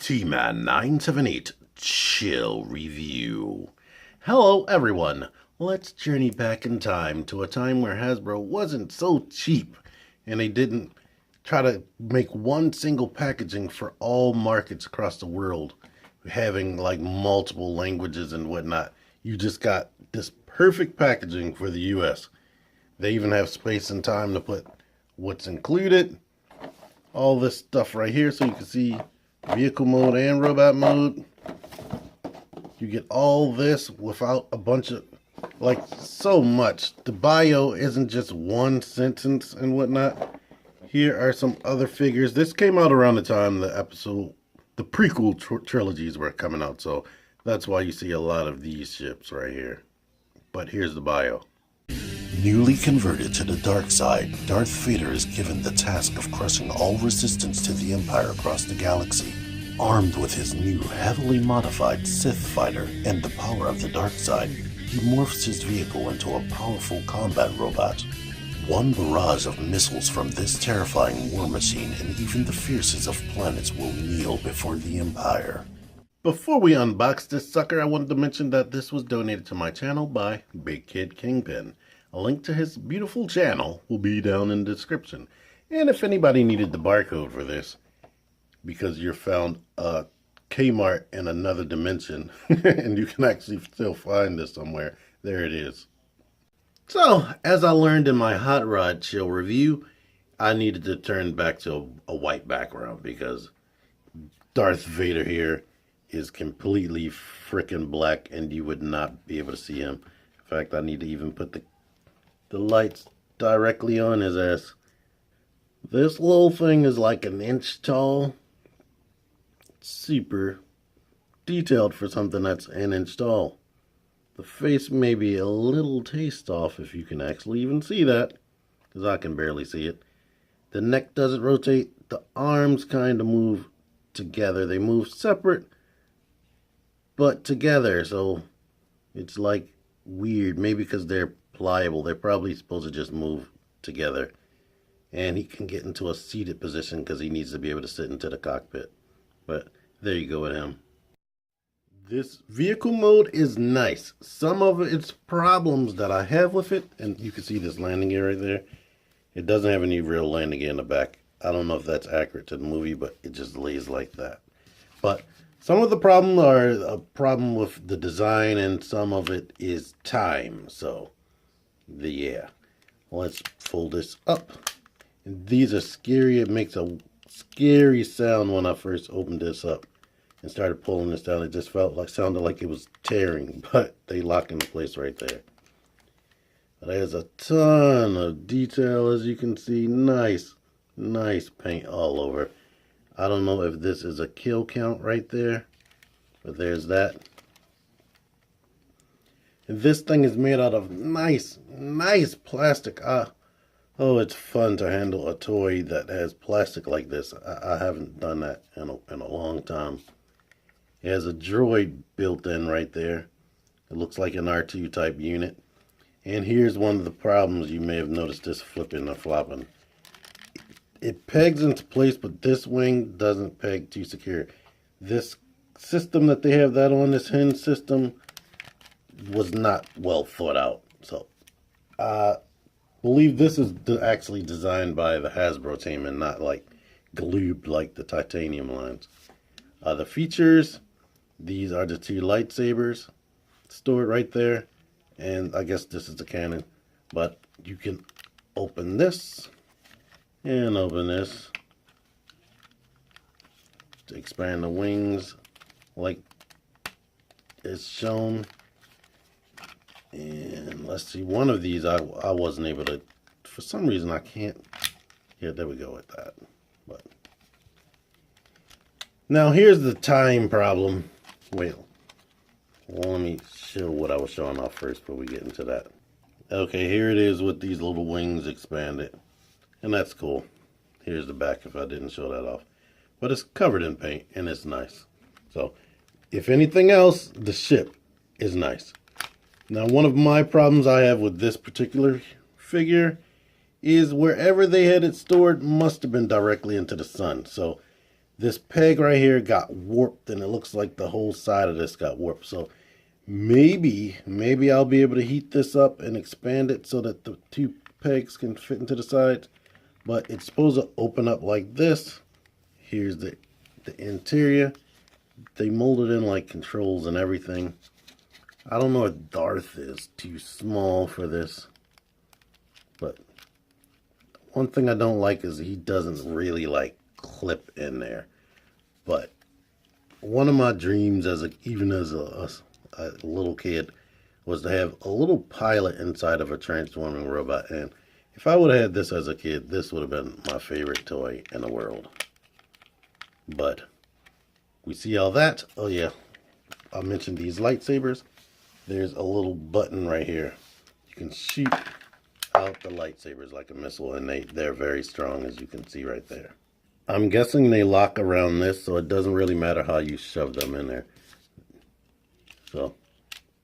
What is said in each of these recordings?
T-Man 978 Chill Review. Hello everyone, let's journey back in time to a time where Hasbro wasn't so cheap and they didn't try to make one single packaging for all markets across the world, having like multiple languages and whatnot. You just got this perfect packaging for the US. They even have space and time to put what's included, all this stuff right here, so you can see vehicle mode and robot mode. You get all this without a bunch of, like, so much. The bio isn't just one sentence and whatnot. Here are some other figures. This came out around the time the prequel trilogies were coming out, so that's why you see a lot of these ships right here. But here's the bio. Newly converted to the dark side, Darth Vader is given the task of crushing all resistance to the Empire across the galaxy. Armed with his new, heavily modified Sith fighter and the power of the dark side, he morphs his vehicle into a powerful combat robot. One barrage of missiles from this terrifying war machine and even the fiercest of planets will kneel before the Empire. Before we unbox this sucker, I wanted to mention that this was donated to my channel by Big Kid Kingpin. A link to his beautiful channel will be down in the description. And if anybody needed the barcode for this, because you're found a Kmart in another dimension, and you can actually still find this somewhere, there it is. So, as I learned in my Hot Rod Chill review, I needed to turn back to a white background, because Darth Vader here is completely freaking black, and you would not be able to see him. In fact, I need to even put the lights directly on his ass. This little thing is like an inch tall. Super detailed for something that's an inch tall. The face may be a little taste off, if you can actually even see that, because I can barely see it. The neck doesn't rotate. The arms kind of move together. They move separate, but together. So it's like weird. Maybe because they're pliable. They're probably supposed to just move together. And he can get into a seated position because he needs to be able to sit into the cockpit. But there you go with him. This vehicle mode is nice. Some of its problems that I have with it, and you can see this landing gear right there. It doesn't have any real landing gear in the back. I don't know if that's accurate to the movie, but it just lays like that. But some of the problems are a problem with the design, and some of it is time. So, yeah. Let's fold this up. And these are scary. It makes a scary sound when I first opened this up and started pulling this down. It just sounded like it was tearing, but they lock into place right there. But there's a ton of detail, as you can see. Nice paint all over. I don't know if this is a kill count right there, but there's that. And this thing is made out of nice plastic. Oh, it's fun to handle a toy that has plastic like this. I haven't done that in a long time. It has a droid built in right there. It looks like an R2 type unit. And here's one of the problems. You may have noticed this flipping or flopping. It pegs into place, but this wing doesn't peg too secure. This system that they have that on, this hinge system, was not well thought out. So, I believe this is actually designed by the Hasbro team and not like glued like the titanium lines. The features, these are the two lightsabers stored right there, and I guess this is the cannon. But you can open this and open this to expand the wings like it's shown. And let's see, one of these I wasn't able to, for some reason I can't. Yeah, there we go with that. But now here's the time problem. Wait, well, let me show what I was showing off first before we get into that. Okay, here it is with these little wings expanded. And that's cool. Here's the back if I didn't show that off. But it's covered in paint and it's nice. So, if anything else, the ship is nice. Now, one of my problems I have with this particular figure is wherever they had it stored must have been directly into the sun. So This peg right here got warped, and it looks like the whole side of this got warped. So maybe I'll be able to heat this up and expand it so that the two pegs can fit into the sides. But it's supposed to open up like this. Here's the interior. They molded in like controls and everything. I don't know if Darth is too small for this. But one thing I don't like is he doesn't really like clip in there. But one of my dreams even as a little kid was to have a little pilot inside of a transforming robot. And if I would have had this as a kid, this would have been my favorite toy in the world. But we see all that. Oh yeah, I mentioned these lightsabers. There's a little button right here. You can shoot out the lightsabers like a missile, and they're very strong, as you can see right there. I'm guessing they lock around this, so it doesn't really matter how you shove them in there. So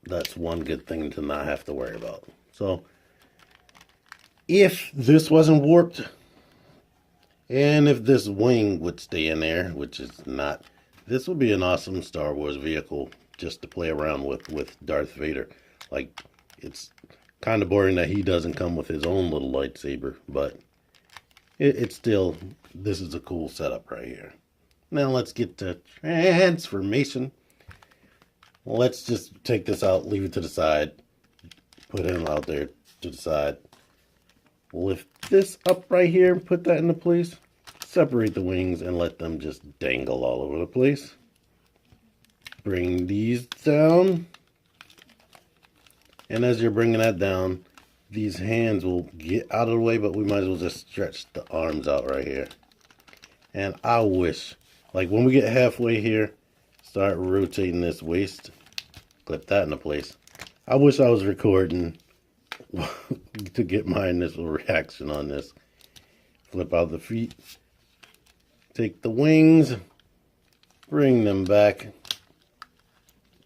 that's one good thing to not have to worry about. So if this wasn't warped, and if this wing would stay in there, which is not, this would be an awesome Star Wars vehicle just to play around with Darth Vader. Like, it's kind of boring that he doesn't come with his own little lightsaber, but it's still, this is a cool setup right here. Now let's get to transformation. Let's just take this out, leave it to the side, put him out there to the side. Lift this up right here and put that into place. Separate the wings and let them just dangle all over the place. Bring these down. And as you're bringing that down, these hands will get out of the way, but we might as well just stretch the arms out right here. And I wish, like when we get halfway here, start rotating this waist. Clip that into place. I wish I was recording to get my initial reaction on this. Flip out the feet. Take the wings. Bring them back.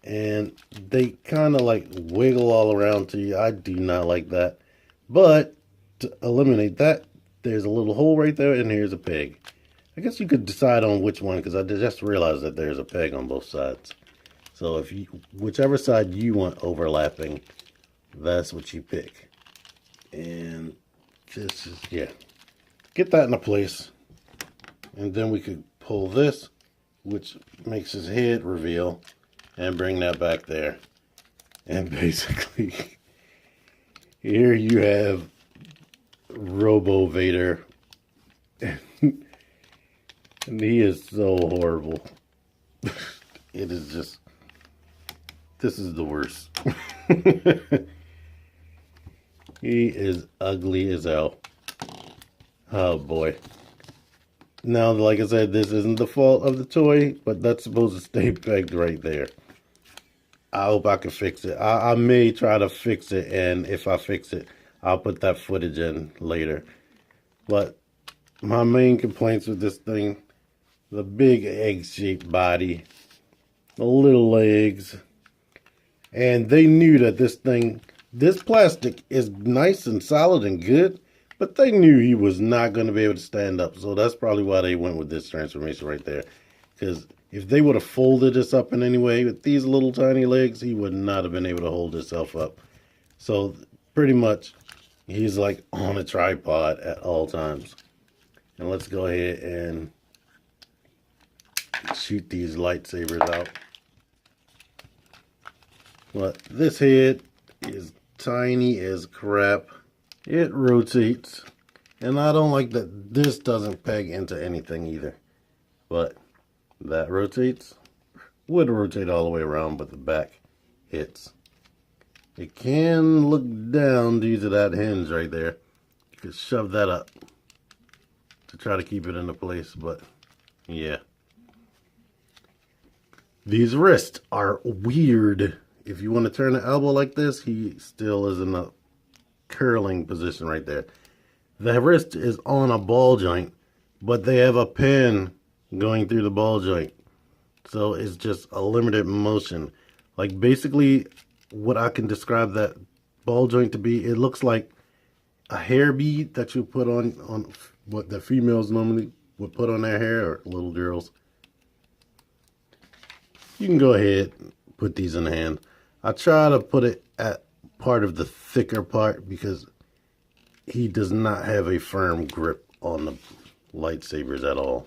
And they kind of like wiggle all around to you. I do not like that. But to eliminate that, there's a little hole right there, and here's a peg. I guess you could decide on which one, because I just realized that there's a peg on both sides. So if you, whichever side you want overlapping, that's what you pick. And this is, yeah. Get that into place. And then we could pull this, which makes his head reveal, and bring that back there. And basically, here you have Robo Vader. And he is so horrible. It is just, this is the worst. He is ugly as hell. Oh boy. Now, like I said, this isn't the fault of the toy, but that's supposed to stay pegged right there. I hope I can fix it. I may try to fix it, and if I fix it, I'll put that footage in later. But my main complaints with this thing, the big egg-shaped body, the little legs, and they knew that this thing, this plastic is nice and solid and good, but they knew he was not going to be able to stand up. So that's probably why they went with this transformation right there. Because if they would have folded this up in any way with these little tiny legs, he would not have been able to hold himself up. So pretty much he's like on a tripod at all times. And let's go ahead and shoot these lightsabers out. But this head is tiny as crap. It rotates, and I don't like that this doesn't peg into anything either. But that rotates. Would rotate all the way around, but the back hits. It can look down due to that hinge right there. You could shove that up to try to keep it into place, but yeah. These wrists are weird. If you want to turn the elbow like this, he still is in a curling position right there. The wrist is on a ball joint, but they have a pin going through the ball joint. So it's just a limited motion. Like basically what I can describe that ball joint to be, it looks like a hair bead that you put on what the females normally would put on their hair, or little girls, you can go ahead and put these in the hand. I try to put it at part of the thicker part because he does not have a firm grip on the lightsabers at all.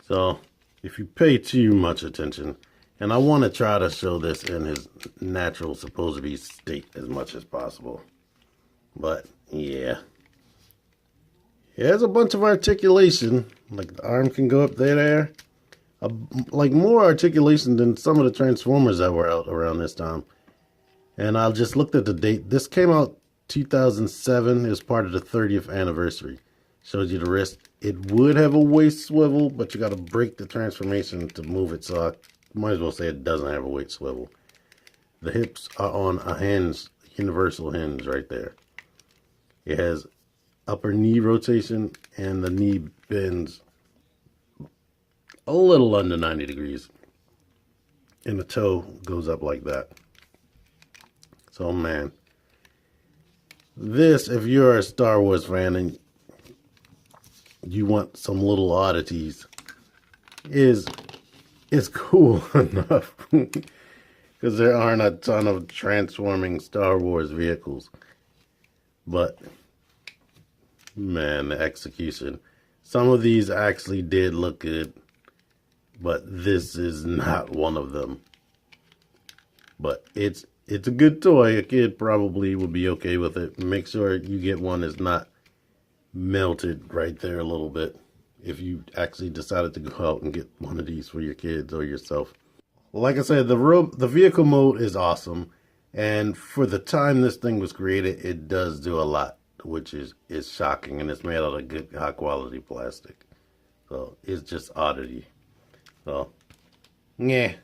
So if you pay too much attention, and I want to try to show this in his natural, supposed to be state as much as possible. But yeah. It has a bunch of articulation. Like the arm can go up there. Like more articulation than some of the Transformers that were out around this time. And I just looked at the date. This came out 2007. It was part of the 30th anniversary. Shows you the wrist. It would have a waist swivel, but you got to break the transformation to move it. So I might as well say it doesn't have a waist swivel. The hips are on a hinge, universal hinge right there. It has upper knee rotation, and the knee bends a little under 90 degrees. And the toe goes up like that. So man, this, if you're a Star Wars fan and you want some little oddities, is cool enough. Because there aren't a ton of transforming Star Wars vehicles. But man, the execution. Some of these actually did look good, but this is not one of them. But it's a good toy. A kid probably would be okay with it. Make sure you get one that's not melted right there a little bit if you actually decided to go out and get one of these for your kids or yourself. Like I said, the vehicle mode is awesome, and for the time this thing was created, it does do a lot, which is shocking, and it's made out of good high quality plastic. So it's just oddity. So yeah,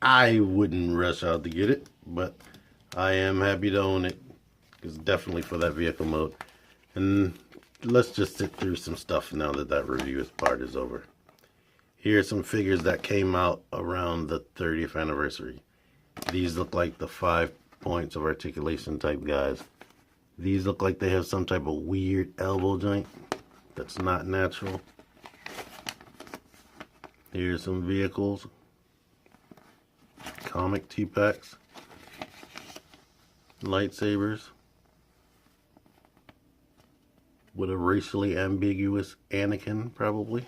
I wouldn't rush out to get it, but I am happy to own it. It's definitely for that vehicle mode. And let's just sit through some stuff now that review part is over. Here are some figures that came out around the 30th anniversary. These look like the 5 points of articulation type guys. These look like they have some type of weird elbow joint that's not natural. Here's some vehicles. Comic T-Packs. Lightsabers. With a racially ambiguous Anakin, probably.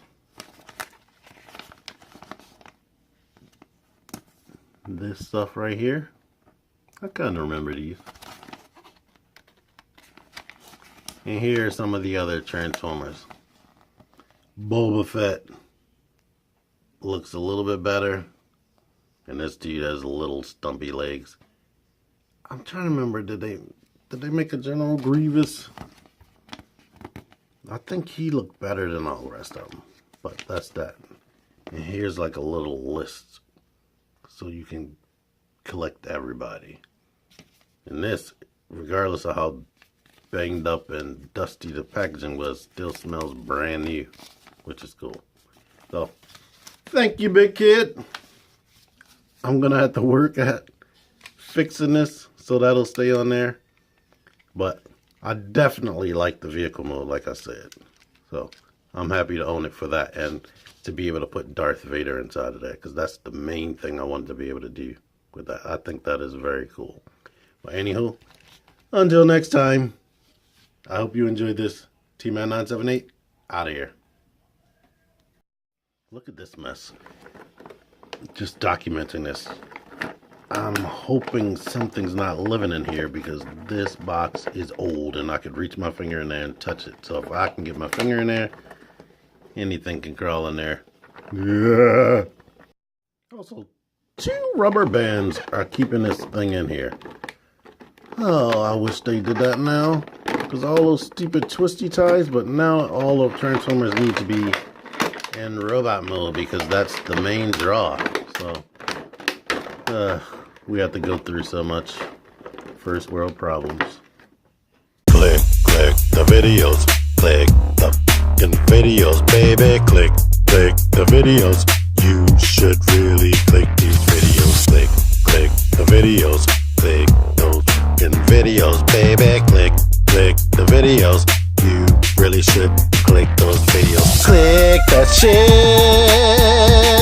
This stuff right here. I kind of remember these. And here are some of the other Transformers. Boba Fett looks a little bit better. And this dude has little stumpy legs. I'm trying to remember, did they make a General Grievous? I think he looked better than all the rest of them. But that's that. And here's like a little list, so you can collect everybody. And this, regardless of how banged up and dusty the packaging was, still smells brand new, which is cool. So, thank you, big kid. I'm gonna have to work at fixing this, so that'll stay on there. But I definitely like the vehicle mode, like I said. So, I'm happy to own it for that, and to be able to put Darth Vader inside of that, because that's the main thing I wanted to be able to do with that. I think that is very cool. But anywho, until next time, I hope you enjoyed this. T-Man978, out of here. Look at this mess. Just documenting this. I'm hoping something's not living in here, because this box is old and I could reach my finger in there and touch it. So if I can get my finger in there, anything can crawl in there. Yeah. Also, 2 rubber bands are keeping this thing in here. Oh, I wish they did that now. Because all those stupid twisty ties, but now all of Transformers need to be in robot mode, because that's the main draw. So, we have to go through so much first world problems. Click the videos. Click the fucking videos, baby. Click the videos. You should really click these videos. Click the videos. Click videos, baby. Click the videos. You really should click those videos. Click that shit.